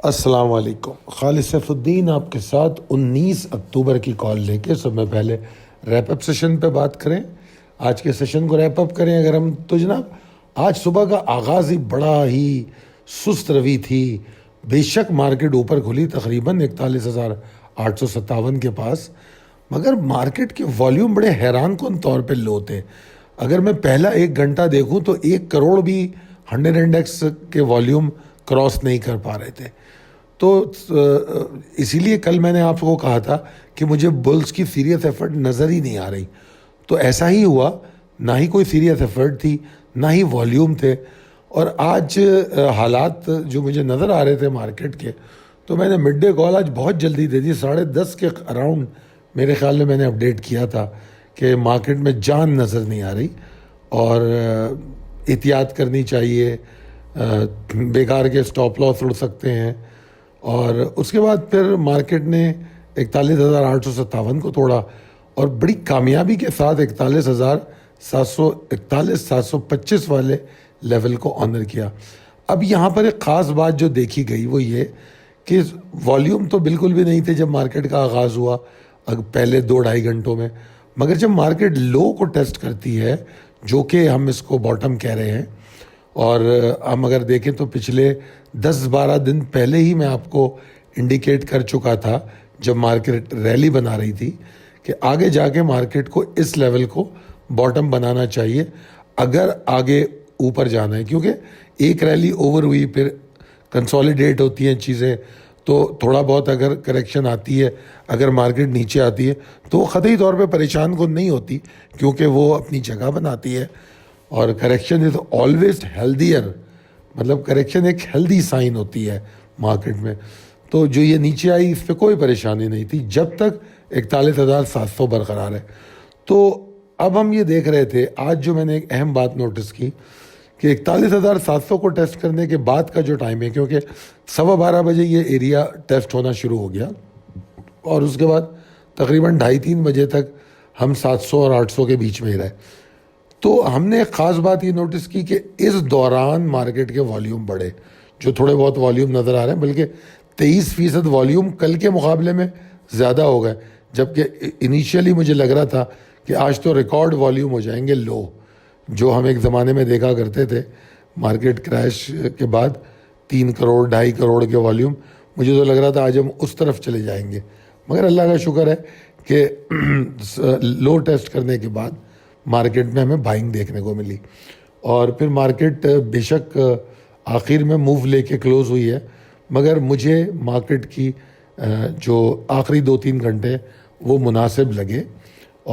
السلام علیکم. خالد سیف الدین آپ کے ساتھ 19 اکتوبر کی کال لے کے سب میں پہلے ریپ اپ سیشن پہ بات کریں. آج کے سیشن کو ریپ اپ کریں اگر ہم تو جناب آج صبح کا آغاز ہی بڑا ہی سست روی تھی. بے شک مارکیٹ اوپر کھلی تقریباً 41,857 کے پاس، مگر مارکیٹ کے والیوم بڑے حیران کن طور پہ لو تھے. اگر میں پہلا 1 گھنٹہ دیکھوں تو 1 کروڑ بھی 100 انڈیکس کے والیوم کراس نہیں کر پا رہے تھے. تو اسی لیے کل میں نے آپ کو کہا تھا کہ مجھے بلز کی سیریس ایفرٹ نظر ہی نہیں آ رہی. تو ایسا ہی ہوا، نہ ہی کوئی سیریس ایفرٹ تھی نہ ہی والیوم تھے. اور آج حالات جو مجھے نظر آ رہے تھے مارکیٹ کے، تو میں نے مڈ ڈے کال آج بہت جلدی دے دی. 10:30 کے اراؤنڈ میرے خیال میں نے اپڈیٹ کیا تھا کہ مارکیٹ میں جان نظر نہیں آ رہی اور احتیاط کرنی چاہیے، بیکار کے اسٹاپ لاس اڑ سکتے ہیں. اور اس کے بعد پھر مارکیٹ نے 41,857 کو توڑا اور بڑی کامیابی کے ساتھ 41,725 والے لیول کو آنر کیا. اب یہاں پر ایک خاص بات جو دیکھی گئی وہ یہ کہ والیوم تو بالکل بھی نہیں تھے جب مارکیٹ کا آغاز ہوا پہلے 2-2.5 گھنٹوں میں، مگر جب مارکیٹ لو کو ٹیسٹ کرتی ہے جو کہ ہم اس کو باٹم کہہ رہے ہیں، اور ہم اگر دیکھیں تو پچھلے 10-12 دن پہلے ہی میں آپ کو انڈیکیٹ کر چکا تھا جب مارکیٹ ریلی بنا رہی تھی کہ آگے جا کے مارکیٹ کو اس لیول کو باٹم بنانا چاہیے اگر آگے اوپر جانا ہے. کیونکہ ایک ریلی اوور ہوئی پھر کنسولیڈیٹ ہوتی ہیں چیزیں، تو تھوڑا بہت اگر کریکشن آتی ہے، اگر مارکیٹ نیچے آتی ہے تو وہ قطعی طور پہ پریشان کن نہیں ہوتی، کیونکہ وہ اپنی جگہ بناتی ہے. اور کریکشن از آلویز ہیلدیئر، مطلب کریکشن ایک ہیلدی سائن ہوتی ہے مارکیٹ میں. تو جو یہ نیچے آئی اس پہ کوئی پریشانی نہیں تھی جب تک 41,700 برقرار ہے. تو اب ہم یہ دیکھ رہے تھے آج جو میں نے ایک اہم بات نوٹس کی کہ 41,700 کو ٹیسٹ کرنے کے بعد کا جو ٹائم ہے، کیونکہ 12:15 بجے یہ ایریا ٹیسٹ ہونا شروع ہو گیا اور اس کے بعد تقریباً 2:30-3 بجے تک ہم 700 اور 800 کے بیچ میں ہی رہے. تو ہم نے ایک خاص بات یہ نوٹس کی کہ اس دوران مارکیٹ کے والیوم بڑھے، جو تھوڑے بہت والیوم نظر آ رہے ہیں، بلکہ 23% والیوم کل کے مقابلے میں زیادہ ہو گئے. جبکہ انیشیلی مجھے لگ رہا تھا کہ آج تو ریکارڈ والیوم ہو جائیں گے لو، جو ہم ایک زمانے میں دیکھا کرتے تھے مارکیٹ کریش کے بعد 3 کروڑ 2.5 کروڑ کے والیوم. مجھے تو لگ رہا تھا آج ہم اس طرف چلے جائیں گے، مگر اللہ کا شکر ہے کہ لو ٹیسٹ کرنے کے بعد مارکیٹ میں ہمیں بائنگ دیکھنے کو ملی. اور پھر مارکیٹ بے شک آخر میں موو لے کے کلوز ہوئی ہے، مگر مجھے مارکیٹ کی جو آخری 2-3 گھنٹے وہ مناسب لگے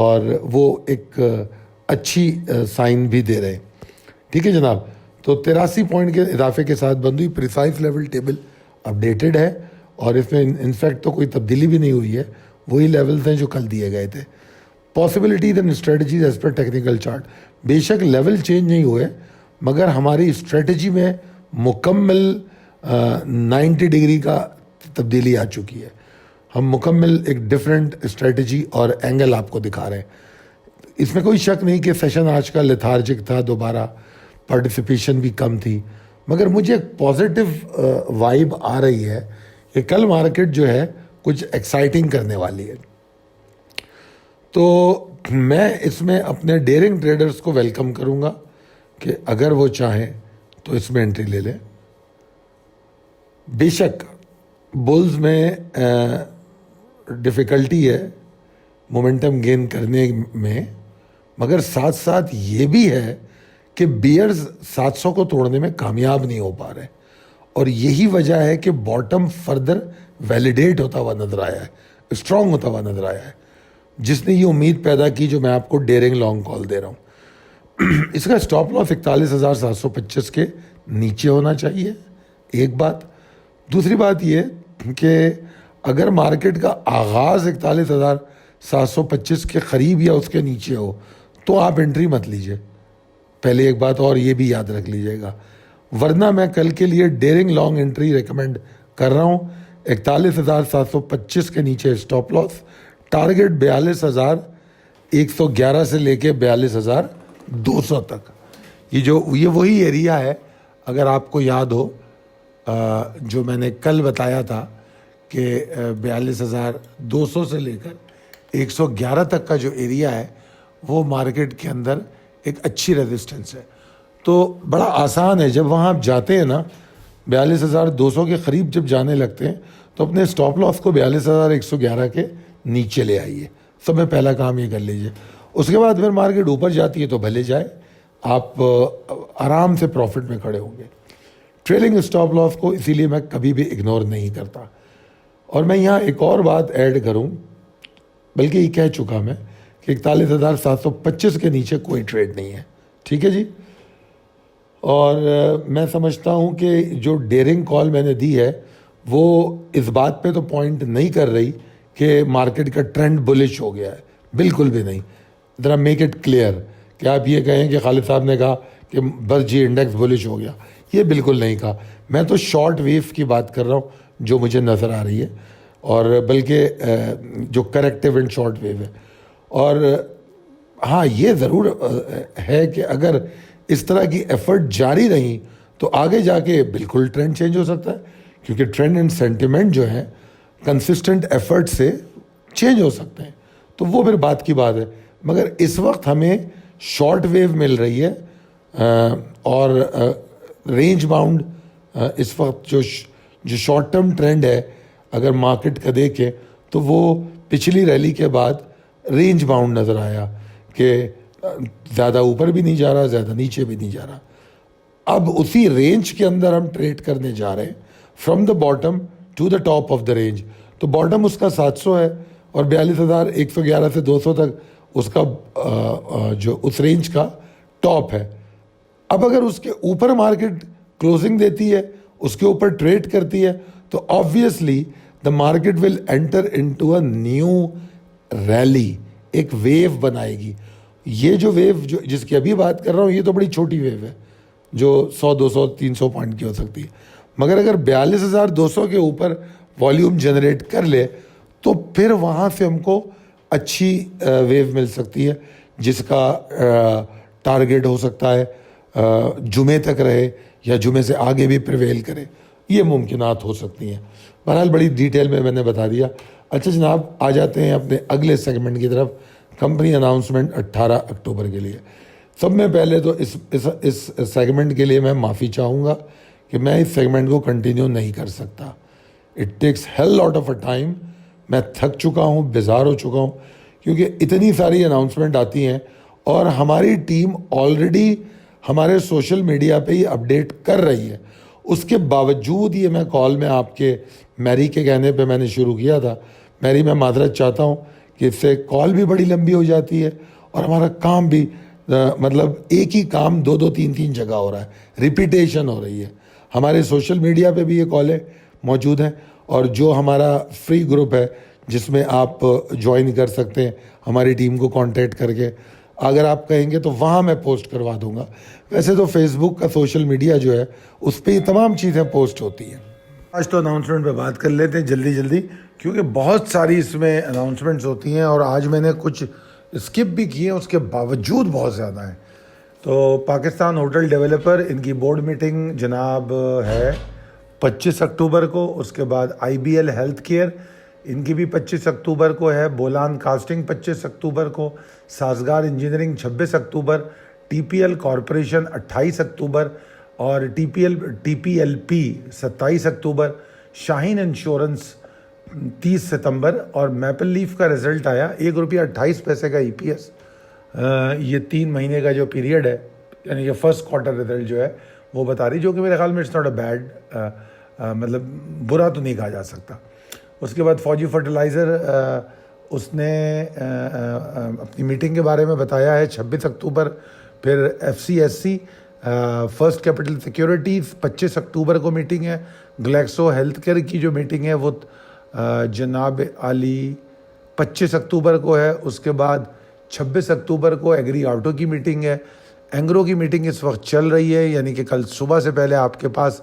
اور وہ ایک اچھی سائن بھی دے رہے. ٹھیک ہے جناب. تو 83 پوائنٹ کے اضافے کے ساتھ بند ہوئی. پریسائز لیول ٹیبل اپڈیٹڈ ہے اور اس میں انفیکٹ تو کوئی تبدیلی بھی نہیں ہوئی ہے، وہی لیولز ہیں جو کل دیے گئے تھے. Possibilities and strategies as per technical chart, بے شک لیول چینج نہیں ہوئے مگر ہماری اسٹریٹجی میں مکمل 90 ڈگری کا تبدیلی آ چکی ہے. ہم مکمل ایک ڈیفرنٹ اسٹریٹجی اور اینگل آپ کو دکھا رہے ہیں. اس میں کوئی شک نہیں کہ سیشن آج کا لیتھارجک تھا، دوبارہ پارٹیسپیشن بھی کم تھی، مگر مجھے ایک پازیٹیو وائب آ رہی ہے کہ کل مارکیٹ جو ہے کچھ ایکسائٹنگ کرنے والی ہے. تو میں اس میں اپنے ڈیرنگ ٹریڈرز کو ویلکم کروں گا کہ اگر وہ چاہیں تو اس میں انٹری لے لیں. بے شک بولز میں ڈیفیکلٹی ہے مومنٹم گین کرنے میں، مگر ساتھ ساتھ یہ بھی ہے کہ بیئرز 700 کو توڑنے میں کامیاب نہیں ہو پا رہے، اور یہی وجہ ہے کہ باٹم فردر ویلیڈیٹ ہوتا ہوا نظر آیا ہے، اسٹرانگ ہوتا ہوا نظر آیا ہے، جس نے یہ امید پیدا کی جو میں آپ کو ڈیرنگ لانگ کال دے رہا ہوں. اس کا اسٹاپ لاس 41,725 کے نیچے ہونا چاہیے، ایک بات. دوسری بات یہ کہ اگر مارکیٹ کا آغاز 41,725 کے قریب یا اس کے نیچے ہو تو آپ انٹری مت لیجئے. پہلے ایک بات اور یہ بھی یاد رکھ لیجئے گا، ورنہ میں کل کے لیے ڈیرنگ لانگ انٹری ریکمینڈ کر رہا ہوں. 41,725 کے نیچے اسٹاپ لاس، ٹارگٹ 42,111 سے لے کے 42,200 تک. یہ وہی ایریا ہے اگر آپ کو یاد ہو جو میں نے کل بتایا تھا کہ 42,200 سے لے کر 111 تک کا جو ایریا ہے وہ مارکیٹ کے اندر ایک اچھی ریزسٹنس ہے. تو بڑا آسان ہے، جب وہاں آپ جاتے ہیں نا 42,200 کے قریب جب جانے لگتے ہیں تو اپنے اسٹاپ لاس کو 42,111 کے نیچے لے آئیے. سب میں پہلا کام یہ کر لیجیے. اس کے بعد پھر مارکیٹ اوپر جاتی ہے تو بھلے جائے، آپ آرام سے پروفٹ میں کھڑے ہوں گے. ٹریلنگ اسٹاپ لاس کو اسی لیے میں کبھی بھی اگنور نہیں کرتا. اور میں یہاں ایک اور بات ایڈ کروں، بلکہ یہ کہہ چکا میں کہ 41,725 کے نیچے کوئی ٹریڈ نہیں ہے. ٹھیک ہے جی. اور میں سمجھتا ہوں کہ جو ڈیرنگ کال میں نے دی ہے وہ اس بات پہ تو پوائنٹ نہیں کر رہی کہ مارکیٹ کا ٹرینڈ بلش ہو گیا ہے. بالکل بھی نہیں. ذرا میک اٹ کلیئر کہ آپ یہ کہیں کہ خالد صاحب نے کہا کہ بس جی انڈیکس بلش ہو گیا، یہ بالکل نہیں کہا. میں تو شارٹ ویو کی بات کر رہا ہوں جو مجھے نظر آ رہی ہے، اور بلکہ جو کریکٹیو اینڈ شارٹ ویو ہے. اور ہاں یہ ضرور ہے کہ اگر اس طرح کی ایفرٹ جاری رہیں تو آگے جا کے بالکل ٹرینڈ چینج ہو سکتا ہے، کیونکہ ٹرینڈ اینڈ سینٹیمنٹ جو ہے کنسسٹنٹ ایفرٹ سے چینج ہو سکتے ہیں. تو وہ پھر بات کی بات ہے. مگر اس وقت ہمیں شارٹ ویو مل رہی ہے، اور رینج باؤنڈ اس وقت جو شارٹ ٹرم ٹرینڈ ہے اگر مارکیٹ کا دیکھیں تو وہ پچھلی ریلی کے بعد رینج باؤنڈ نظر آیا کہ زیادہ اوپر بھی نہیں جا رہا، زیادہ نیچے بھی نہیں جا رہا. اب اسی رینج کے اندر ہم ٹریڈ کرنے جا رہے ہیں، from the bottom to the top of the range. تو باٹم اس کا 700 ہے اور 42,111 سے 200 تک اس کا جو اس رینج کا ٹاپ ہے. اب اگر اس کے اوپر مارکیٹ کلوزنگ دیتی ہے، اس کے اوپر ٹریڈ کرتی ہے، تو obviously the market will enter into a new rally. ایک ویو بنائے گی. یہ جو ویو جس کی ابھی بات کر رہا ہوں یہ تو بڑی چھوٹی ویو ہے جو 100 200 300 پوائنٹ کی ہو سکتی ہے. مگر اگر 42,200 کے اوپر والیوم جنریٹ کر لے تو پھر وہاں سے ہم کو اچھی ویو مل سکتی ہے جس کا ٹارگیٹ ہو سکتا ہے جمعے تک رہے یا جمعے سے آگے بھی پریویل کرے. یہ ممکنات ہو سکتی ہیں. بہرحال بڑی ڈیٹیل میں نے بتا دیا. اچھا جناب، آ جاتے ہیں اپنے اگلے سیگمنٹ کی طرف. کمپنی اناؤنسمنٹ 18 اکتوبر کے لیے. سب میں پہلے تو اس سیگمنٹ کے لیے میں معافی چاہوں گا کہ میں اس سیگمنٹ کو کنٹینیو نہیں کر سکتا. It takes heel lot of a time. میں تھک چکا ہوں، بیزار ہو چکا ہوں، کیونکہ اتنی ساری اناؤنسمنٹ آتی ہیں اور ہماری ٹیم آلریڈی ہمارے سوشل میڈیا پہ ہی اپڈیٹ کر رہی ہے. اس کے باوجود یہ میں کال میں آپ کے میری کے کہنے پہ میں نے شروع کیا تھا. میری میں معذرت چاہتا ہوں کہ اس سے کال بھی بڑی لمبی ہو جاتی ہے اور ہمارا کام بھی مطلب ایک ہی کام 2 3 جگہ ہو رہا ہے، ریپیٹیشن ہو رہی ہے. ہمارے سوشل میڈیا پہ بھی یہ کالیں موجود ہیں، اور جو ہمارا فری گروپ ہے جس میں آپ جوائن کر سکتے ہیں ہماری ٹیم کو کانٹیکٹ کر کے. اگر آپ کہیں گے تو وہاں میں پوسٹ کروا دوں گا. ویسے تو فیس بک کا سوشل میڈیا جو ہے اس پہ یہ تمام چیزیں پوسٹ ہوتی ہیں. آج تو اناؤنسمنٹ پہ بات کر لیتے ہیں جلدی کیونکہ بہت ساری اس میں اناؤنسمنٹس ہوتی ہیں اور آج میں نے کچھ اسکپ بھی کیے ہیں، اس کے باوجود بہت زیادہ ہیں. تو پاکستان ہوٹل ڈیولپر، ان کی بورڈ میٹنگ جناب ہے 25 اکتوبر کو. اس کے بعد IBL ہیلتھ کیئر، ان کی بھی 25 اکتوبر کو ہے. بولان کاسٹنگ 25 اکتوبر کو. سازگار انجینئرنگ 26 اکتوبر. TPL کارپوریشن 28 اکتوبر اور TPLP 27 اکتوبر. شاہین انشورنس 30 ستمبر. اور میپل لیف کا رزلٹ آیا ₹1.28 کا EPS. یہ 3 مہینے کا جو پیریڈ ہے، یعنی کہ فرسٹ کوارٹر رزلٹ جو ہے وہ بتا رہی، جو کہ میرے خیال میں اٹس ناٹ اے بیڈ، مطلب برا تو نہیں کہا جا سکتا. اس کے بعد فوجی فرٹیلائزر، اس نے اپنی میٹنگ کے بارے میں بتایا ہے 26 اکتوبر. پھر FCSC فرسٹ کیپٹل سیکیورٹیز 25 اکتوبر کو میٹنگ ہے. گلیکسو ہیلتھ کیئر کی جو میٹنگ ہے وہ جناب علی 25 اکتوبر کو ہے. اس کے بعد 26 اکتوبر کو ایگری آٹو کی میٹنگ ہے. اینگرو کی میٹنگ اس وقت چل رہی ہے، یعنی کہ کل صبح سے پہلے آپ کے پاس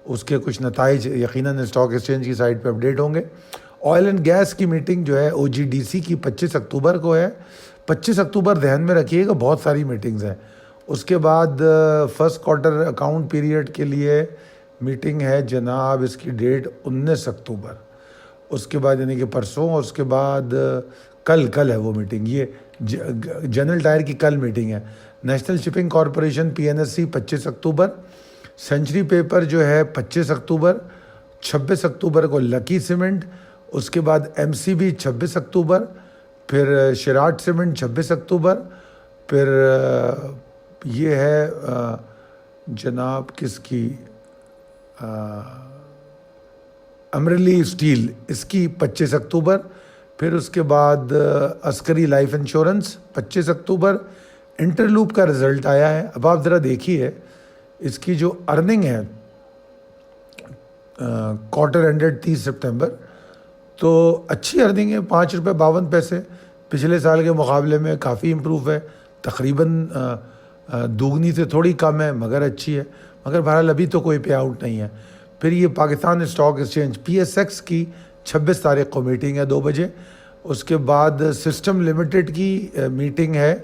اس کے کچھ نتائج یقیناً اسٹاک ایکسچینج کی سائٹ پہ اپڈیٹ ہوں گے. آئل اینڈ گیس کی میٹنگ جو ہے OGDC کی 25 اکتوبر کو ہے. 25 اکتوبر ذہن میں رکھیے گا، بہت ساری میٹنگز ہیں. اس کے بعد فرسٹ کوارٹر اکاؤنٹ پیریڈ کے لیے میٹنگ ہے جناب اس کی ڈیٹ 19 اکتوبر، اس کے بعد یعنی کہ پرسوں، اور اس کے بعد کل ہے وہ میٹنگ، یہ جنرل ٹائر کی کل میٹنگ ہے۔ نیشنل شپنگ کارپوریشن PNSC 25 اکتوبر، سینچری پیپر جو ہے 25 اکتوبر، 26 اکتوبر کو لکی سیمنٹ، اس کے بعد MCB 26 اکتوبر، پھر شراٹ سیمنٹ 26 اکتوبر، پھر یہ ہے جناب کس کی امریلی اسٹیل، اس کی 25 اکتوبر، پھر اس کے بعد عسکری لائف انشورنس 25 اکتوبر۔ انٹرلوپ کا رزلٹ آیا ہے، اب آپ ذرا دیکھیے اس کی جو ارننگ ہے کوارٹر اینڈڈ 30 سپتمبر، تو اچھی ارننگ ہے، ₹5.52، پچھلے سال کے مقابلے میں کافی امپروو ہے، تقریباً دوگنی سے تھوڑی کم ہے مگر اچھی ہے، مگر بہرحال ابھی تو کوئی پے آؤٹ نہیں ہے۔ پھر یہ پاکستان اسٹاک ایکسچینج PSX کی 26 تاریخ کو میٹنگ ہے 2 بجے، اس کے بعد سسٹم لمیٹڈ کی میٹنگ ہے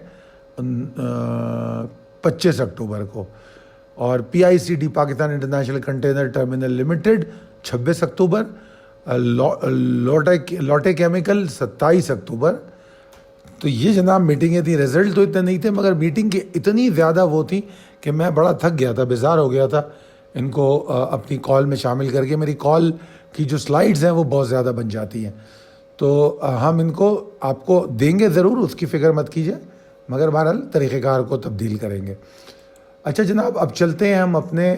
25 اکتوبر کو، اور PICT Pakistan international container terminal limited 26 اکتوبر، لوٹے کیمیکل 27 اکتوبر۔ تو یہ جناب میٹنگیں تھیں، رزلٹ تو اتنے نہیں تھے مگر میٹنگ کی اتنی زیادہ وہ تھی کہ میں بڑا تھک گیا تھا، بیزار ہو گیا تھا ان کو اپنی کال میں شامل کر کے۔ میری کال کی جو سلائیڈز ہیں وہ بہت زیادہ بن جاتی ہیں، تو ہم ان کو آپ کو دیں گے ضرور، اس کی فکر مت کیجیے، مگر بہرحال طریقہ کار کو تبدیل کریں گے۔ اچھا جناب، اب چلتے ہیں ہم اپنے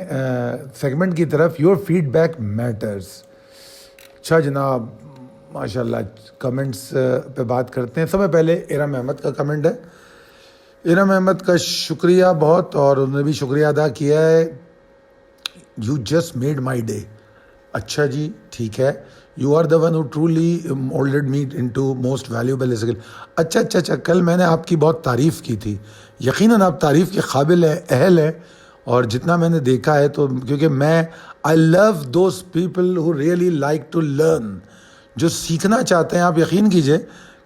سیگمنٹ کی طرف، یور فیڈ بیک میٹرز۔ اچھا جناب، ماشاء اللہ کمنٹس پہ بات کرتے ہیں۔ سب سے پہلے ارم احمد کا کمنٹ ہے، ارم احمد کا شکریہ بہت، اور انہوں نے بھی شکریہ ادا کیا ہے، you just made my day. اچھا جی ٹھیک ہے، you are the one who truly moulded me into most valuable skill. اچھا، کل میں نے آپ کی بہت تعریف کی تھی، یقیناً آپ تعریف کے قابل ہے، اہل ہے، اور جتنا میں نے دیکھا ہے تو کیونکہ میں I love those people who really like to learn, جو سیکھنا چاہتے ہیں۔ آپ یقین کیجئے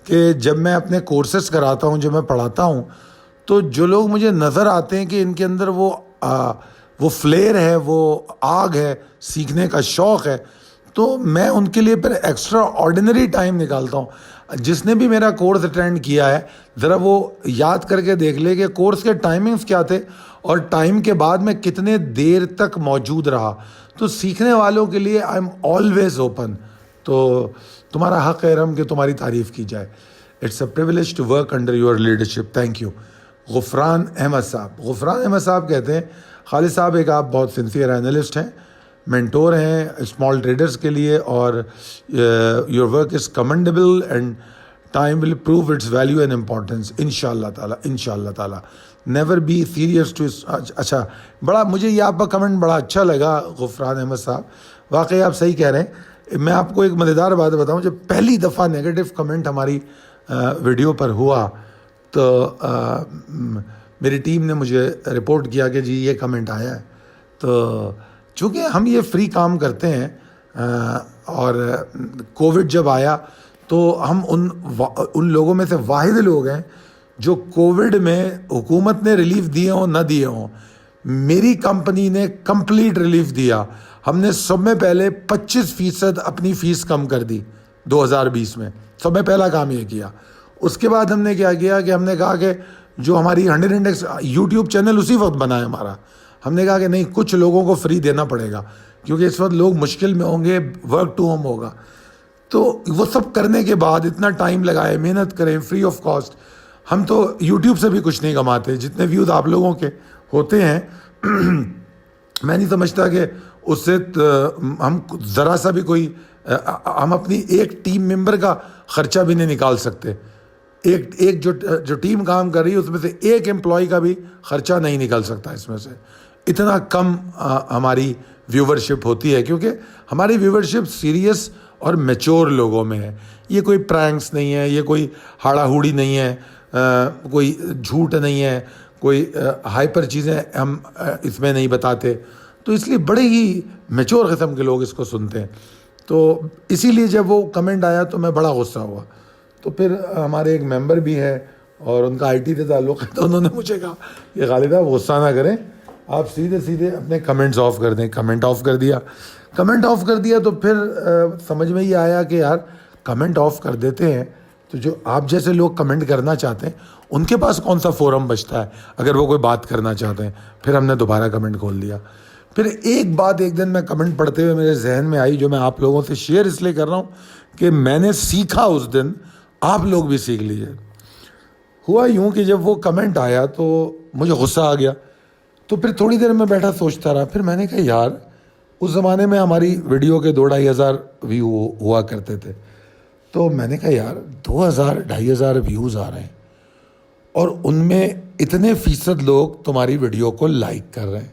کہ جب میں اپنے کورسز کراتا ہوں، جو میں پڑھاتا ہوں، تو جو لوگ مجھے نظر آتے ہیں کہ ان کے اندر وہ فلیئر ہے، وہ آگ ہے، سیکھنے کا شوق ہے، تو میں ان کے لیے پھر ایکسٹرا آرڈینری ٹائم نکالتا ہوں۔ جس نے بھی میرا کورس اٹینڈ کیا ہے ذرا وہ یاد کر کے دیکھ لے کہ کورس کے ٹائمنگز کیا تھے اور ٹائم کے بعد میں کتنے دیر تک موجود رہا۔ تو سیکھنے والوں کے لیے آئی ایم آلویز اوپن۔ تو تمہارا حق ہے ارم کہ تمہاری تعریف کی جائے۔ It's a privilege to work under your leadership, thank you. Ghufran Ahmed صاحب کہتے ہیں، خالد صاحب ایک آپ بہت سنسیئر انالسٹ ہیں، مینٹور ہیں اسمال ٹریڈرز کے لیے، اور your work is commendable and time will prove its value and importance انشاءاللہ تعالیٰ نیور بی سیریس ٹو۔ اچھا، بڑا مجھے یہ آپ کا کمنٹ بڑا اچھا لگا غفران احمد صاحب، واقعی آپ صحیح کہہ رہے ہیں۔ میں آپ کو ایک مزیدار بات بتاؤں، جب پہلی دفعہ نیگیٹو کمنٹ ہماری ویڈیو پر ہوا تو میری ٹیم نے مجھے رپورٹ کیا کہ جی یہ کمنٹ آیا ہے۔ تو چونکہ ہم یہ فری کام کرتے ہیں، اور کووڈ جب آیا تو ہم ان لوگوں میں سے واحد لوگ ہیں جو کووڈ میں حکومت نے ریلیف دیے ہوں نہ دیے ہوں، میری کمپنی نے کمپلیٹ ریلیف دیا۔ ہم نے سب میں پہلے 25% اپنی فیس کم کر دی 2020 میں، سب میں پہلا کام یہ کیا۔ اس کے بعد ہم نے کیا کیا کہ ہم نے کہا کہ جو ہماری 100x یوٹیوب چینل اسی وقت بنا ہے ہمارا، ہم نے کہا کہ نہیں، کچھ لوگوں کو فری دینا پڑے گا کیونکہ اس وقت لوگ مشکل میں ہوں گے، ورک ٹو ہوم ہوگا۔ تو وہ سب کرنے کے بعد اتنا ٹائم لگائے، محنت کریں فری آف کاسٹ۔ ہم تو یوٹیوب سے بھی کچھ نہیں کماتے، جتنے ویوز آپ لوگوں کے ہوتے ہیں میں نہیں سمجھتا کہ اس سے ہم ذرا سا بھی کوئی، ہم اپنی ایک ٹیم ممبر کا خرچہ بھی نہیں نکال سکتے۔ ایک جو ٹیم کام کر رہی ہے اس میں سے ایک امپلائی کا بھی خرچہ نہیں نکل سکتا اس میں سے، اتنا کم ہماری ویورشپ ہوتی ہے، کیونکہ ہماری ویورشپ سیریس اور میچور لوگوں میں ہے۔ یہ کوئی پرینکس نہیں ہے، یہ کوئی ہاڑا ہوڑی نہیں ہے، کوئی جھوٹ نہیں ہے، کوئی ہائپر چیزیں ہم اس میں نہیں بتاتے، تو اس لیے بڑے ہی میچور قسم کے لوگ اس کو سنتے ہیں۔ تو اسی لیے جب وہ کمنٹ آیا تو میں بڑا غصہ ہوا۔ تو پھر ہمارے ایک ممبر بھی ہے اور ان کا IT سے تعلق ہے، تو انہوں نے مجھے کہا کہ خالد صاحب غصہ نہ کریں، آپ سیدھے سیدھے اپنے کمنٹس آف کر دیں. کمنٹ آف کر دیا تو پھر سمجھ میں یہ آیا کہ یار کمنٹ آف کر دیتے ہیں تو جو آپ جیسے لوگ کمنٹ کرنا چاہتے ہیں ان کے پاس کون سا فورم بچتا ہے اگر وہ کوئی بات کرنا چاہتے ہیں. پھر ہم نے دوبارہ کمنٹ کھول دیا. پھر ایک بات ایک دن میں کمنٹ پڑھتے ہوئے میرے ذہن میں آئی جو میں آپ لوگوں سے شیئر اس لیے کر رہا ہوں کہ میں نے سیکھا اس دن, آپ لوگ بھی سیکھ لیجیے. ہوا یوں کہ جب وہ کمنٹ آیا تو مجھے غصہ آ گیا. تو پھر تھوڑی دیر میں بیٹھا سوچتا رہا. پھر میں نے کہا یار اس زمانے میں ہماری ویڈیو کے 2-2.5 ہزار ویو ہوا کرتے تھے. تو میں نے کہا یار 2,000-2,500 ویوز آ رہے ہیں اور ان میں اتنے فیصد لوگ تمہاری ویڈیو کو لائک کر رہے ہیں,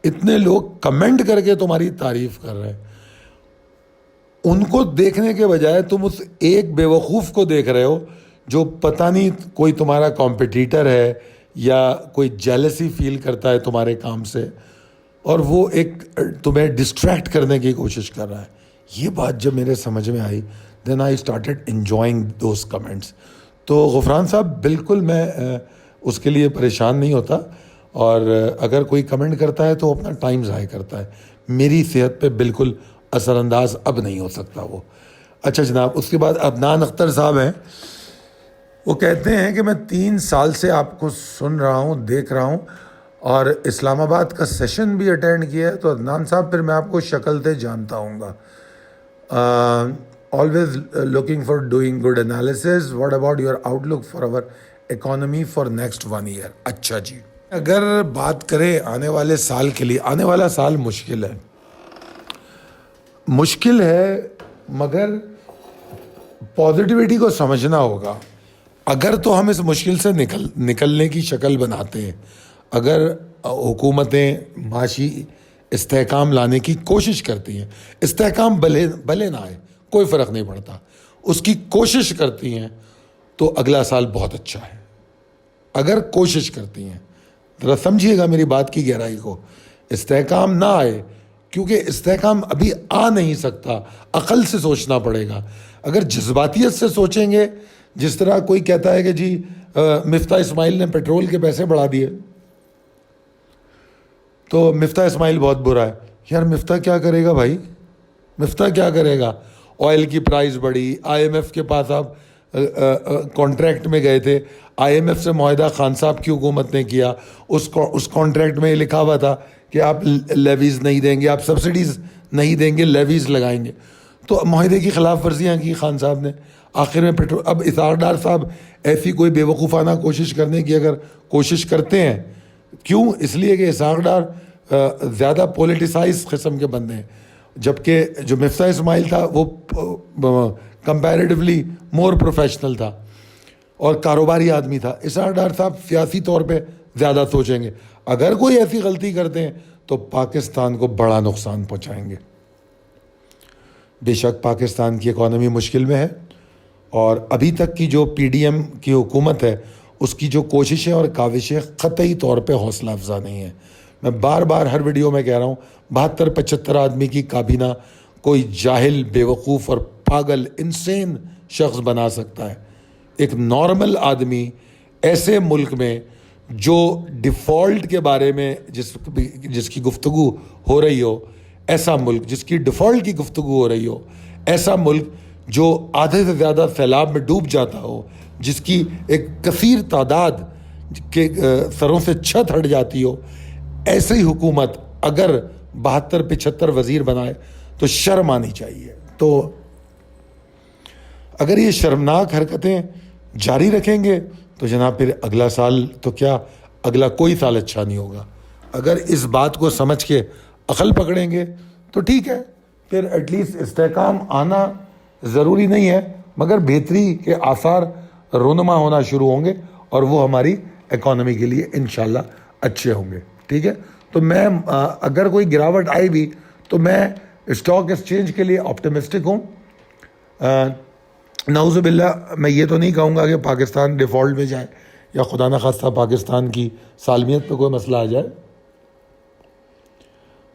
اتنے لوگ کمنٹ کر کے تمہاری تعریف کر رہے ہیں. ان کو دیکھنے کے بجائے تم اس ایک بے وقوف کو دیکھ رہے ہو جو پتہ نہیں کوئی تمہارا کمپٹیٹر ہے یا کوئی جیلسی فیل کرتا ہے تمہارے کام سے اور وہ ایک تمہیں ڈسٹریکٹ کرنے کی کوشش کر رہا ہے. یہ بات جب میرے سمجھ میں I then I started enjoying those comments. تو غفران صاحب بالکل میں اس کے لیے پریشان نہیں ہوتا, اور اگر کوئی کمنٹ کرتا ہے تو اپنا ٹائم ضائع کرتا ہے. میری صحت پہ بالکل اثر انداز اب نہیں ہو سکتا وہ. اچھا جناب, اس کے بعد عدنان اختر صاحب ہیں, وہ کہتے ہیں کہ میں 3 سال سے آپ کو سن رہا ہوں, دیکھ رہا ہوں اور اسلام آباد کا سیشن بھی اٹینڈ کیا ہے. تو عدنان صاحب پھر میں آپ کو شکل سے جانتا ہوں گا. always looking for doing good analysis. What about your outlook for our economy for next 1 year? اچھا جی, اگر بات کریں آنے والے سال کے لیے, آنے والا سال مشکل ہے مگر پازیٹیوٹی کو سمجھنا ہوگا. اگر تو ہم اس مشکل سے نکلنے کی شکل بناتے ہیں, اگر حکومتیں معاشی استحکام لانے کی کوشش کرتی ہیں, استحکام بھلے نہ آئے کوئی فرق نہیں پڑتا, اس کی کوشش کرتی ہیں تو اگلا سال بہت اچھا ہے. اگر کوشش کرتی ہیں, ذرا سمجھیے گا میری بات کی گہرائی کو. استحکام نہ آئے, کیونکہ استحکام ابھی آ نہیں سکتا, عقل سے سوچنا پڑے گا. اگر جذباتیت سے سوچیں گے, جس طرح کوئی کہتا ہے کہ جی مفتاح اسماعیل نے پیٹرول کے پیسے بڑھا دیے تو مفتاح اسماعیل بہت برا ہے. یار مفتاح کیا کرے گا بھائی, مفتاح کیا کرے گا؟ آئل کی پرائز بڑھی, آئی ایم ایف کے پاس آپ کانٹریکٹ میں گئے تھے, آئی ایم ایف سے معاہدہ خان صاحب کی حکومت نے کیا, اس کانٹریکٹ میں یہ لکھا ہوا تھا کہ آپ لیویز نہیں دیں گے, آپ سبسڈیز نہیں دیں گے, لیویز لگائیں گے. تو معاہدے کی خلاف ورزیاں کی خان صاحب نے, آخر میں پیٹرول. اب اسحاق ڈار صاحب ایسی کوئی بے وقوفانہ کوشش کرنے کی اگر کوشش کرتے ہیں, کیوں؟ اس لیے کہ اسحاق ڈار زیادہ پولیٹیسائز قسم کے بندے ہیں, جبکہ جو مفتاح اسماعیل تھا وہ کمپیریٹیولی مور پروفیشنل تھا اور کاروباری آدمی تھا. اسحاق ڈار صاحب سیاسی طور پہ زیادہ سوچیں گے. اگر کوئی ایسی غلطی کرتے ہیں تو پاکستان کو بڑا نقصان پہنچائیں گے. بے شک پاکستان کی اکانومی مشکل میں ہے, اور ابھی تک کی جو پی ڈی ایم کی حکومت ہے اس کی جو کوششیں اور کاوشیں قطعی طور پہ حوصلہ افزا نہیں ہیں. میں بار بار ہر ویڈیو میں کہہ رہا ہوں, 72-75 آدمی کی کابینہ کوئی جاہل, بے وقوف اور پاگل انسین شخص بنا سکتا ہے. ایک نارمل آدمی ایسے ملک میں جو ڈیفالٹ کے بارے میں جس کی گفتگو ہو رہی ہو, ایسا ملک جس کی ڈیفالٹ کی گفتگو ہو رہی ہو, ایسا ملک جو آدھے سے زیادہ سیلاب میں ڈوب جاتا ہو, جس کی ایک کثیر تعداد کے سروں سے چھت ہٹ جاتی ہو, ایسی حکومت اگر 72-75 وزیر بنائے تو شرم آنی چاہیے. تو اگر یہ شرمناک حرکتیں جاری رکھیں گے تو جناب پھر اگلا سال تو کیا, اگلا کوئی سال اچھا نہیں ہوگا. اگر اس بات کو سمجھ کے عقل پکڑیں گے تو ٹھیک ہے, پھر ایٹ لیسٹ استحکام آنا ضروری نہیں ہے مگر بہتری کے آثار رونما ہونا شروع ہوں گے اور وہ ہماری اکانومی کے لیے انشاءاللہ اچھے ہوں گے. ٹھیک ہے, تو میں اگر کوئی گراوٹ آئی بھی تو میں اسٹاک ایکسچینج کے لیے آپٹیمسٹک ہوں. نعوذ باللہ میں یہ تو نہیں کہوں گا کہ پاکستان ڈیفالٹ میں جائے یا خدا نخواستہ پاکستان کی سالمیت پہ کوئی مسئلہ آ جائے,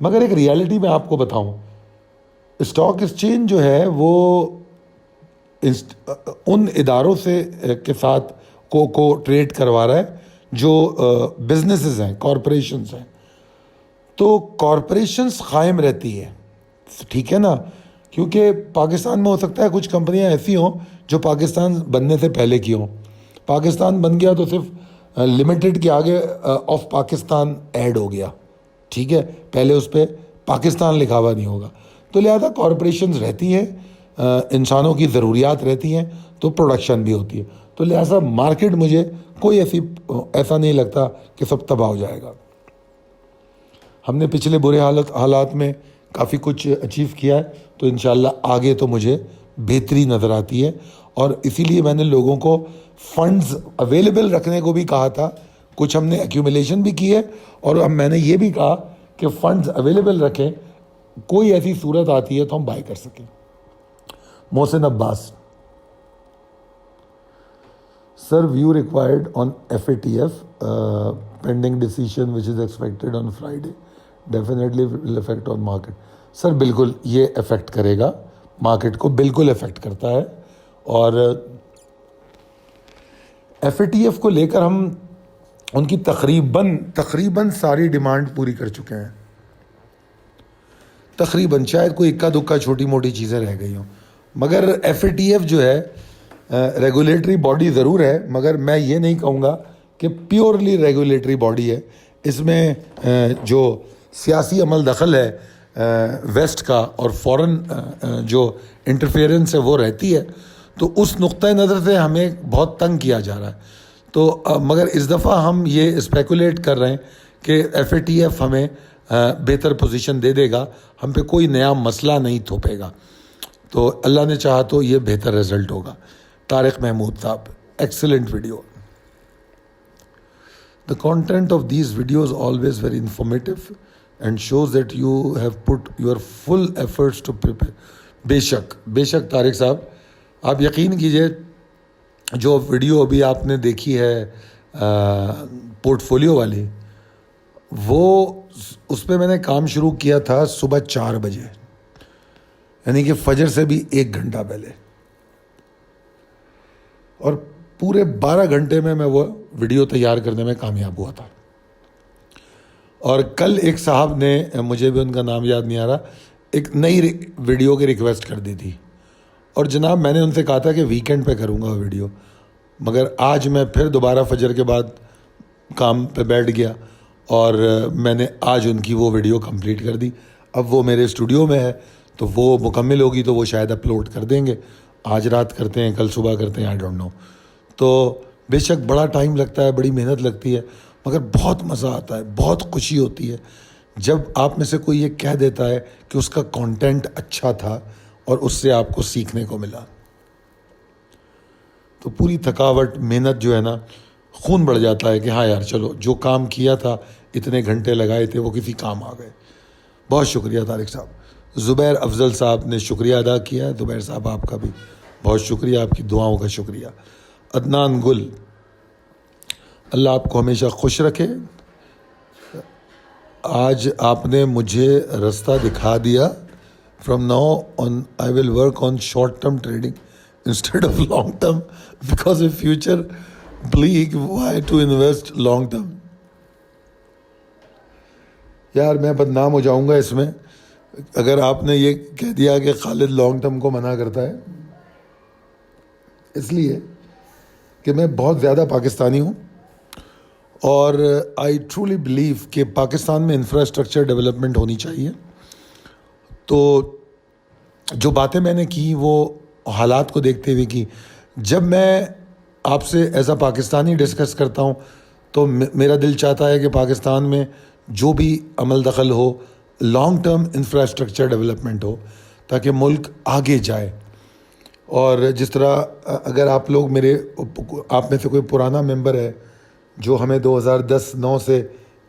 مگر ایک ریالٹی میں آپ کو بتاؤں, اسٹاک ایکسچینج جو ہے وہ ان اداروں سے کے ساتھ کو ٹریڈ کروا رہا ہے جو بزنسز ہیں, کارپوریشنز ہیں. تو کارپوریشنز قائم رہتی ہے, ٹھیک ہے نا, کیونکہ پاکستان میں ہو سکتا ہے کچھ کمپنیاں ایسی ہوں جو پاکستان بننے سے پہلے کی ہوں. پاکستان بن گیا تو صرف لمیٹڈ کے آگے آف پاکستان ایڈ ہو گیا, ٹھیک ہے, پہلے اس پہ پاکستان لکھا ہوا نہیں ہوگا. تو لہذا کارپوریشنز رہتی ہیں, انسانوں کی ضروریات رہتی ہیں, تو پروڈکشن بھی ہوتی ہے. تو لہذا مارکیٹ مجھے کوئی ایسا نہیں لگتا کہ سب تباہ ہو جائے گا. ہم نے پچھلے برے حالات میں کافی کچھ اچیو کیا ہے, تو انشاءاللہ آگے تو مجھے بہتری نظر آتی ہے. اور اسی لیے میں نے لوگوں کو فنڈز اویلیبل رکھنے کو بھی کہا تھا. کچھ ہم نے ایکیومولیشن بھی کی ہے, اور اب میں نے یہ بھی کہا کہ فنڈز اویلیبل رکھیں, کوئی ایسی صورت آتی ہے تو ہم بائی کر سکیں. Mohsin Abbas, sir view required on FATF pending decision which is expected on Friday definitely will affect on market. Sir بالکل یہ افیکٹ کرے گا, مارکیٹ کو بالکل افیکٹ کرتا ہے. اور FATF کو لے کر ہم ان کی تقریباً ساری ڈیمانڈ پوری کر چکے ہیں. تقریباً, شاید کوئی اکا دکا چھوٹی موٹی چیزیں رہ گئی ہوں, مگر FATF جو ہے ریگولیٹری باڈی ضرور ہے, مگر میں یہ نہیں کہوں گا کہ پیورلی ریگولیٹری باڈی ہے. اس میں جو سیاسی عمل دخل ہے ویسٹ کا اور فورن جو انٹرفیئرنس ہے وہ رہتی ہے. تو اس نقطۂ نظر سے ہمیں بہت تنگ کیا جا رہا ہے. تو مگر اس دفعہ ہم یہ اسپیکولیٹ کر رہے ہیں کہ FATF ہمیں بہتر پوزیشن دے دے گا, ہم پہ کوئی نیا مسئلہ نہیں تھوپے گا. تو اللہ نے چاہا تو یہ بہتر رزلٹ ہوگا. طارق محمود صاحب, excellent video. The content of these videos always very informative and shows that you have put your full efforts to prepare. بے شک طارق صاحب, آپ یقین کیجئے جو ویڈیو ابھی آپ نے دیکھی ہے پورٹ فولیو والی, وہ اس پہ میں نے کام شروع کیا تھا صبح 4 بجے, یعنی کہ فجر سے بھی 1 گھنٹہ پہلے, اور پورے 12 گھنٹے میں وہ ویڈیو تیار کرنے میں کامیاب ہوا تھا. اور کل ایک صاحب نے, مجھے بھی ان کا نام یاد نہیں آ رہا, ایک نئی ویڈیو کی ریکویسٹ کر دی تھی, اور جناب میں نے ان سے کہا تھا کہ ویکینڈ پہ کروں گا وہ ویڈیو, مگر آج میں پھر دوبارہ فجر کے بعد کام پہ بیٹھ گیا اور میں نے آج ان کی وہ ویڈیو کمپلیٹ کر دی. اب وہ میرے اسٹوڈیو میں ہے, تو وہ مکمل ہوگی تو وہ شاید اپلوڈ کر دیں گے. آج رات کرتے ہیں, کل صبح کرتے ہیں, آئی ڈونٹ نو. تو بے شک بڑا ٹائم لگتا ہے, بڑی محنت لگتی ہے, مگر بہت مزہ آتا ہے, بہت خوشی ہوتی ہے جب آپ میں سے کوئی یہ کہہ دیتا ہے کہ اس کا کانٹینٹ اچھا تھا اور اس سے آپ کو سیکھنے کو ملا. تو پوری تھکاوٹ, محنت جو ہے نا, خون بڑھ جاتا ہے کہ ہاں یار چلو جو کام کیا تھا, اتنے گھنٹے لگائے تھے, وہ کسی کام آ گئے. بہت شکریہ طارق صاحب. زبیر افضل صاحب نے شکریہ ادا کیا ہے. زبیر صاحب آپ کا بھی بہت شکریہ, آپ کی دعاؤں کا شکریہ. عدنان گل, اللہ آپ کو ہمیشہ خوش رکھے. آج آپ نے مجھے رستہ دکھا دیا. From now on I will work on short term trading instead of long term because if future bleak, why to invest long term. یار میں بدنام ہو جاؤں گا اس میں اگر آپ نے یہ کہہ دیا کہ خالد لانگ ٹرم کو منع کرتا ہے, اس لیے کہ میں بہت زیادہ پاکستانی ہوں اور آئی ٹرولی بلیو کہ پاکستان میں انفراسٹرکچر ڈیولپمنٹ ہونی چاہیے. تو جو باتیں میں نے کی وہ حالات کو دیکھتے ہوئے کی. جب میں آپ سے ایز اے پاکستانی ڈسکس کرتا ہوں تو میرا دل چاہتا ہے کہ پاکستان میں جو بھی عمل دخل ہو, لانگ ٹرم انفراسٹرکچر ڈیولپمنٹ ہو تاکہ ملک آگے جائے. اور جس طرح اگر آپ لوگ آپ میں سے کوئی پرانا ممبر ہے جو ہمیں 2010-9 سے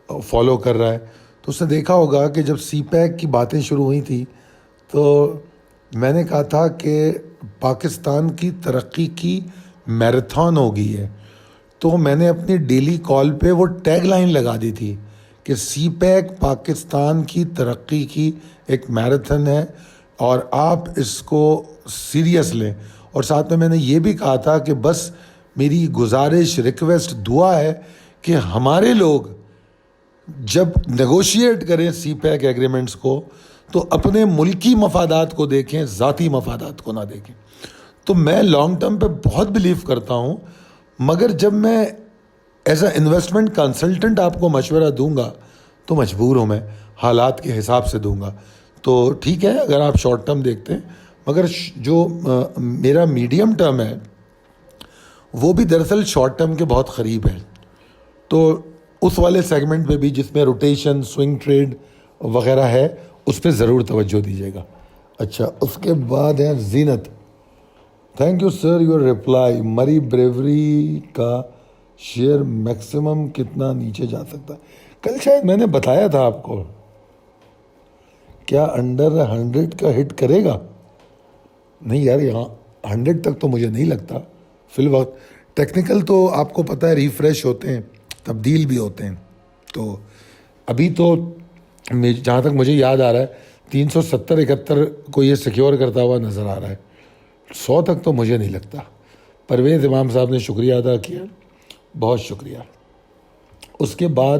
فالو کر رہا ہے, تو اس نے دیکھا ہوگا کہ جب سی پیک کی باتیں شروع ہوئی تھی تو میں نے کہا تھا کہ پاکستان کی ترقی کی میراتھن ہو گئی ہے. تو میں نے اپنی ڈیلی کال پہ وہ ٹیگ لائن لگا دی تھی کہ سی پیک پاکستان کی ترقی کی ایک میراتھن ہے اور آپ اس کو سیریس لیں. اور ساتھ میں نے یہ بھی کہا تھا کہ بس میری گزارش, ریکویسٹ, دعا ہے کہ ہمارے لوگ جب نیگوشیٹ کریں سی پیک ایگریمنٹس کو تو اپنے ملکی مفادات کو دیکھیں, ذاتی مفادات کو نہ دیکھیں. تو میں لانگ ٹرم پہ بہت بلیو کرتا ہوں, مگر جب میں ایز اے انویسٹمنٹ کنسلٹنٹ آپ کو مشورہ دوں گا تو مجبور ہوں, میں حالات کے حساب سے دوں گا. تو ٹھیک ہے اگر آپ شارٹ ٹرم دیکھتے ہیں, مگر جو میرا میڈیم ٹرم ہے وہ بھی دراصل شارٹ ٹرم کے بہت قریب ہے. تو اس والے سیگمنٹ پہ بھی جس میں روٹیشن, سوئنگ ٹریڈ وغیرہ ہے, اس پہ ضرور توجہ دیجیے گا. اچھا, اس کے بعد ہے Zeenat. Thank you sir your reply. Murree brewery کا شیئر میکسیمم کتنا نیچے جا سکتا ہے؟ کل شاید میں نے بتایا تھا آپ کو. کیا انڈر 100 کا ہٹ کرے گا؟ نہیں یار, یہاں 100 تک تو مجھے نہیں لگتا فی الوقت. ٹیکنیکل تو آپ کو پتہ ہے ریفریش ہوتے ہیں, تبدیل بھی ہوتے ہیں. تو ابھی تو جہاں تک مجھے یاد آ رہا ہے 370-71 کو یہ سیکیور کرتا ہوا نظر آ رہا ہے. 100 تک تو مجھے نہیں لگتا. پرویز امام صاحب نے شکریہ ادا کیا, بہت شکریہ. اس کے بعد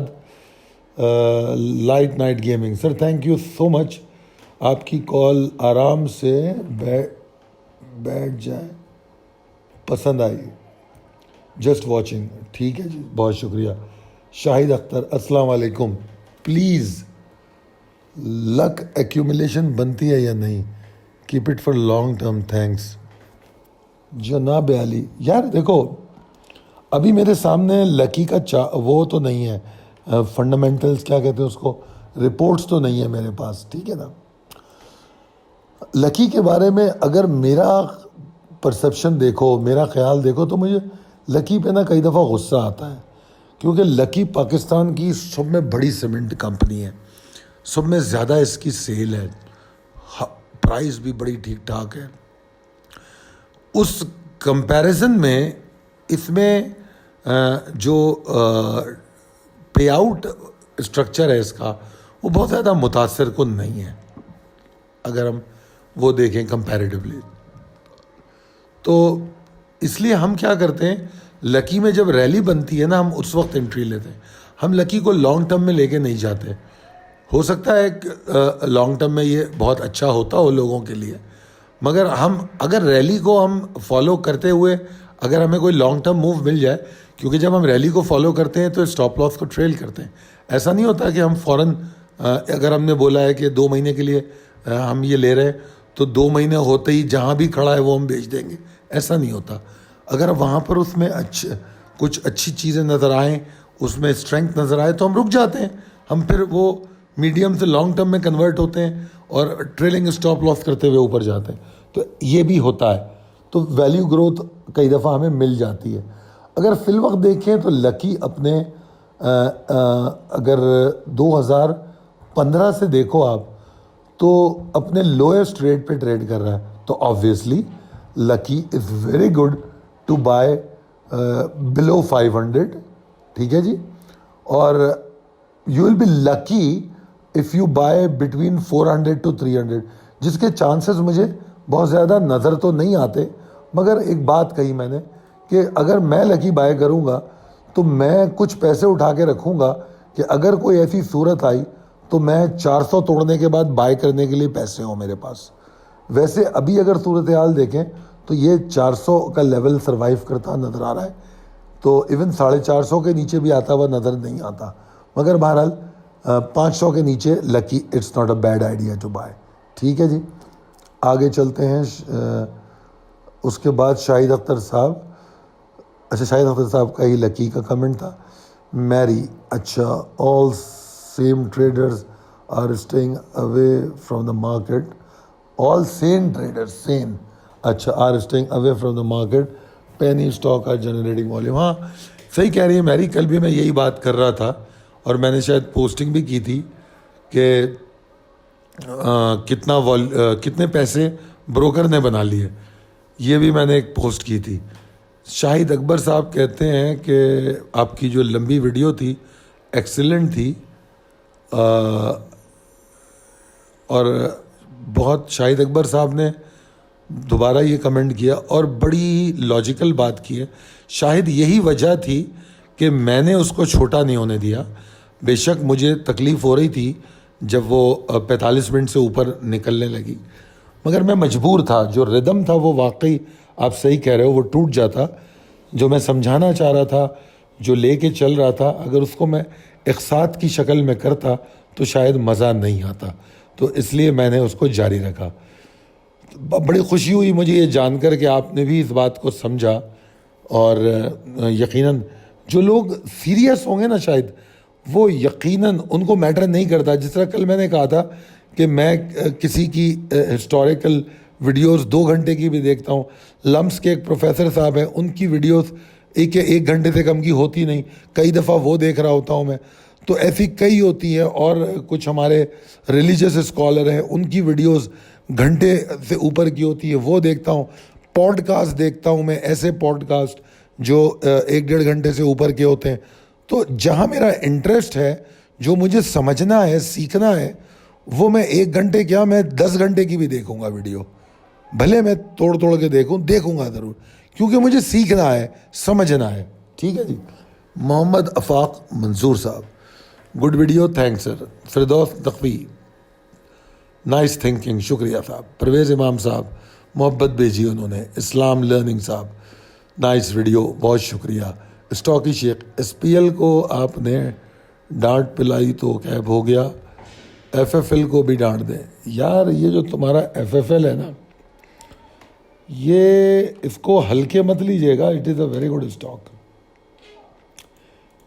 light night gaming. Sir thank you so much. آپ کی کال آرام سے بیٹھ جائے, پسند آئی, جسٹ واچنگ. ٹھیک ہے جی, بہت شکریہ. شاہد اختر السلام علیکم. پلیز لک ایکومولیشن بنتی ہے یا نہیں؟ Keep it for long term, thanks. جناب علی, یار دیکھو ابھی میرے سامنے لکی کا وہ تو نہیں ہے, فنڈامنٹلز کیا کہتے ہیں اس کو, رپورٹس تو نہیں ہے میرے پاس, ٹھیک ہے نا. لکی کے بارے میں اگر میرا پرسیپشن دیکھو, میرا خیال دیکھو, تو مجھے لکی پہ نا کئی دفعہ غصہ آتا ہے, کیونکہ لکی پاکستان کی سب میں بڑی سیمنٹ کمپنی ہے, سب میں زیادہ اس کی سیل ہے, پرائز بھی بڑی ٹھیک ٹھاک ہے. اس کمپیریزن میں اس میں جو پے آؤٹ اسٹرکچر ہے اس کا, وہ بہت زیادہ متاثر کن نہیں ہے اگر ہم وہ دیکھیں کمپیریٹیولی. تو اس لیے ہم کیا کرتے ہیں, لکی میں جب ریلی بنتی ہے نا, ہم اس وقت انٹری لیتے ہیں. ہم لکی کو لانگ ٹرم میں لے کے نہیں جاتے. ہو سکتا ہے کہ لانگ ٹرم میں یہ بہت اچھا ہوتا ہو لوگوں کے لیے, مگر ہم اگر ریلی کو ہم فالو کرتے ہوئے اگر ہمیں کوئی لانگ ٹرم موو مل جائے, کیونکہ جب ہم ریلی کو فالو کرتے ہیں تو اسٹاپ لاس کو ٹریل کرتے ہیں. ایسا نہیں ہوتا کہ ہم فوراً اگر ہم نے بولا ہے کہ 2 مہینے کے لیے ہم یہ لے رہے ہیں تو 2 مہینے ہوتے ہی جہاں بھی کھڑا ہے وہ ہم بیچ دیں گے, ایسا نہیں ہوتا. اگر وہاں پر اس میں کچھ اچھی چیزیں نظر آئیں, اس میں اسٹرینگتھ نظر آئے تو ہم رک جاتے ہیں. ہم پھر وہ میڈیم سے لانگ ٹرم میں کنورٹ ہوتے ہیں اور ٹریلنگ اسٹاپ لاس کرتے ہوئے اوپر جاتے ہیں. تو یہ بھی ہوتا ہے. تو ویلیو گروتھ کئی دفعہ ہمیں مل جاتی ہے. اگر فی الوقت دیکھیں تو لکی اپنے اگر 2015 سے دیکھو آپ تو اپنے لوئسٹ ریٹ پہ ٹریڈ کر رہا ہے. تو obviously Lucky is very good to buy below 500, ٹھیک ہے جی. اور you will be Lucky if you buy between 400 to 300, جس کے چانسز مجھے بہت زیادہ نظر تو نہیں آتے. مگر ایک بات کہی میں نے کہ اگر میں لکی بائی کروں گا تو میں کچھ پیسے اٹھا کے رکھوں گا کہ اگر کوئی ایسی صورت آئی تو میں 400 توڑنے کے بعد بائی کرنے کے لیے پیسے ہوں میرے پاس. ویسے ابھی اگر صورتحال دیکھیں تو یہ 400 کا لیول سروائیو کرتا نظر آ رہا ہے, تو ایون 450 کے نیچے بھی آتا ہوا نظر نہیں آتا. مگر بہرحال 500 کے نیچے Lucky it's not a bad idea to buy. ٹھیک ہے جی, آگے چلتے ہیں. اس کے بعد شاہد اختر صاحب, اچھا شاہد اختر صاحب کا ہی لکی کا کمنٹ تھا. میری, اچھا, all same traders are staying away from the market. All sane traders, sane, اچھا, are staying away from the market. Penny stock are generating volume. ہاں صحیح کہہ رہی ہے میری. کل بھی میں یہی بات کر رہا تھا اور میں نے شاید پوسٹنگ بھی کی تھی کہ کتنے پیسے بروکر نے بنا لیے. یہ بھی میں نے ایک پوسٹ کی تھی. شاہد اکبر صاحب کہتے ہیں کہ آپ کی جو لمبی ویڈیو تھی ایکسیلنٹ تھی, اور بہت شاہد اکبر صاحب نے دوبارہ یہ کمنٹ کیا اور بڑی لاجیکل بات کی ہے. شاہد یہی وجہ تھی کہ میں نے اس کو چھوٹا نہیں ہونے دیا. بے شک مجھے تکلیف ہو رہی تھی جب وہ 45 منٹ سے اوپر نکلنے لگی، مگر میں مجبور تھا. جو ردم تھا وہ واقعی آپ صحیح کہہ رہے ہو، وہ ٹوٹ جاتا. جو میں سمجھانا چاہ رہا تھا، جو لے کے چل رہا تھا، اگر اس کو میں اقساط کی شکل میں کرتا تو شاید مزہ نہیں آتا. تو اس لیے میں نے اس کو جاری رکھا. بڑی خوشی ہوئی مجھے یہ جان کر کہ آپ نے بھی اس بات کو سمجھا. اور یقیناً جو لوگ سیریس ہوں گے نا، شاید وہ یقیناً ان کو میٹر نہیں کرتا. جس طرح کل میں نے کہا تھا کہ میں کسی کی ہسٹوریکل ویڈیوز 2 گھنٹے کی بھی دیکھتا ہوں. لمس کے ایک پروفیسر صاحب ہیں، ان کی ویڈیوز ایک گھنٹے سے کم کی ہوتی نہیں. کئی دفعہ وہ دیکھ رہا ہوتا ہوں میں. تو ایسی کئی ہوتی ہیں. اور کچھ ہمارے ریلیجیس اسکالر ہیں، ان کی ویڈیوز گھنٹے سے اوپر کی ہوتی ہے، وہ دیکھتا ہوں. پوڈ کاسٹ دیکھتا ہوں میں، ایسے پوڈ کاسٹ جو 1-1.5 گھنٹے سے اوپر کے ہوتے ہیں. تو جہاں میرا انٹرسٹ ہے، جو مجھے سمجھنا ہے، سیکھنا ہے، وہ میں 1 گھنٹے کیا، میں 10 گھنٹے کی بھی دیکھوں گا ویڈیو. بھلے میں توڑ کے دیکھوں گا ضرور، کیونکہ مجھے سیکھنا ہے، سمجھنا ہے. ٹھیک ہے جی. محمد افاق منصور صاحب، گڈ ویڈیو، تھینکس سر. فردوس نقوی، نائس تھنکنگ، شکریہ صاحب. پرویز امام صاحب، محبت بھیجی انہوں نے. اسلام لرننگ صاحب، نائس ویڈیو، بہت شکریہ. اسٹاکی شیخ، ایس پی ایل کو آپ نے ڈانٹ پلائی تو کیب ہو گیا، ایف ایف ایل کو بھی ڈانٹ دیں. یار یہ جو تمہارا ایف ایف ایل ہے نا، یہ اس کو ہلکے مت لیجیے گا. It is a very good stock,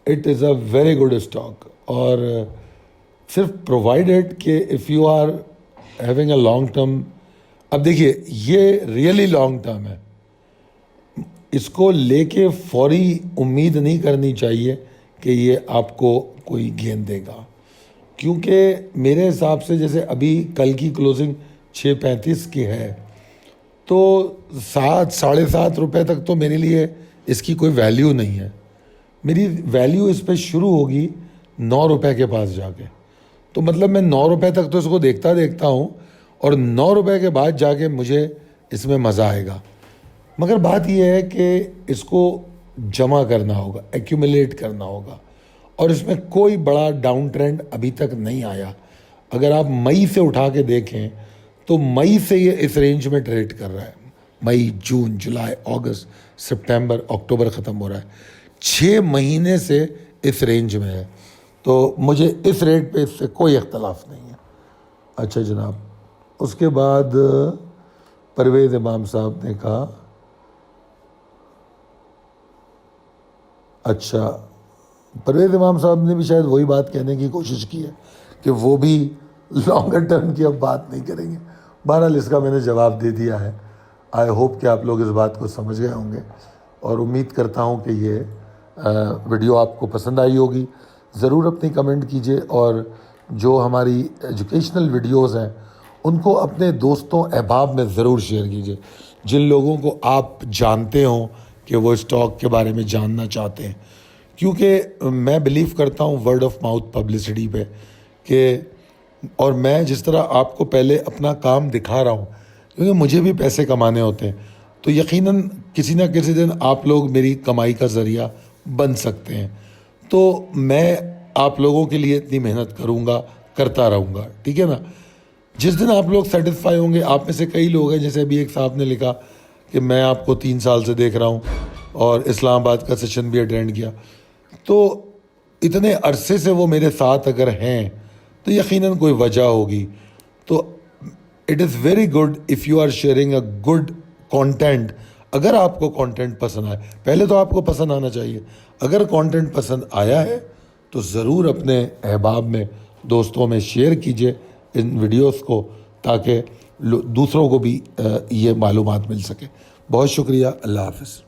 it is a very good stock. اور صرف پرووائڈیڈ کہ if you are having a long term. اب دیکھیے یہ ریئلی لانگ ٹرم ہے، اس کو لے کے فوری امید نہیں کرنی چاہیے کہ یہ آپ کو کوئی گین دے گا. کیونکہ میرے حساب سے جیسے ابھی کل کی کلوزنگ 6.35 کی ہے، تو 7-7.5 روپے تک تو میرے لیے اس کی کوئی ویلیو نہیں ہے. میری ویلیو اس پہ شروع ہوگی 9 روپے کے پاس جا کے. تو مطلب میں 9 روپے تک تو اس کو دیکھتا ہوں، اور 9 روپے کے بعد جا کے مجھے اس میں مزہ آئے گا. مگر بات یہ ہے کہ اس کو جمع کرنا ہوگا، ایکیومولیٹ کرنا ہوگا. اور اس میں کوئی بڑا ڈاؤن ٹرینڈ ابھی تک نہیں آیا. اگر آپ مئی سے اٹھا کے دیکھیں تو مئی سے یہ اس رینج میں ٹریڈ کر رہا ہے. مئی، جون، جولائی، اگست، سپٹمبر، اکتوبر ختم ہو رہا ہے. 6 مہینے سے اس رینج میں ہے. تو مجھے اس ریٹ پہ اس سے کوئی اختلاف نہیں ہے. اچھا جناب، اس کے بعد پرویز امام صاحب نے کہا، اچھا پرویز امام صاحب نے بھی شاید وہی بات کہنے کی کوشش کی ہے کہ وہ بھی لانگر ٹرم کی اب بات نہیں کریں گے. بہرحال اس کا میں نے جواب دے دیا ہے. آئی ہوپ کہ آپ لوگ اس بات کو سمجھ گئے ہوں گے، اور امید کرتا ہوں کہ یہ ویڈیو آپ کو پسند آئی ہوگی. ضرور اپنی کمنٹ کیجئے، اور جو ہماری ایجوکیشنل ویڈیوز ہیں ان کو اپنے دوستوں احباب میں ضرور شیئر کیجئے، جن لوگوں کو آپ جانتے ہوں کہ وہ اسٹاک کے بارے میں جاننا چاہتے ہیں. کیونکہ میں بلیو کرتا ہوں ورڈ آف ماؤتھ پبلسٹی پہ، کہ اور میں جس طرح آپ کو پہلے اپنا کام دکھا رہا ہوں، کیونکہ مجھے بھی پیسے کمانے ہوتے ہیں، تو یقیناً کسی نہ کسی دن آپ لوگ میری کمائی کا ذریعہ بن سکتے ہیں. تو میں آپ لوگوں کے لیے اتنی محنت کروں گا، کرتا رہوں گا. ٹھیک ہے نا. جس دن آپ لوگ سیٹسفائی ہوں گے، آپ میں سے کئی لوگ ہیں، جیسے ابھی ایک صاحب نے لکھا کہ میں آپ کو 3 سال سے دیکھ رہا ہوں اور اسلام آباد کا سیشن بھی اٹینڈ کیا. تو اتنے عرصے سے وہ میرے ساتھ اگر ہیں تو یقیناً کوئی وجہ ہوگی. تو it is very good if you are sharing a good content. اگر آپ کو کانٹینٹ پسند آئے، پہلے تو آپ کو پسند آنا چاہیے. اگر کانٹینٹ پسند آیا ہے تو ضرور اپنے احباب میں، دوستوں میں شیئر کیجئے ان ویڈیوز کو، تاکہ دوسروں کو بھی یہ معلومات مل سکے. بہت شکریہ. اللہ حافظ.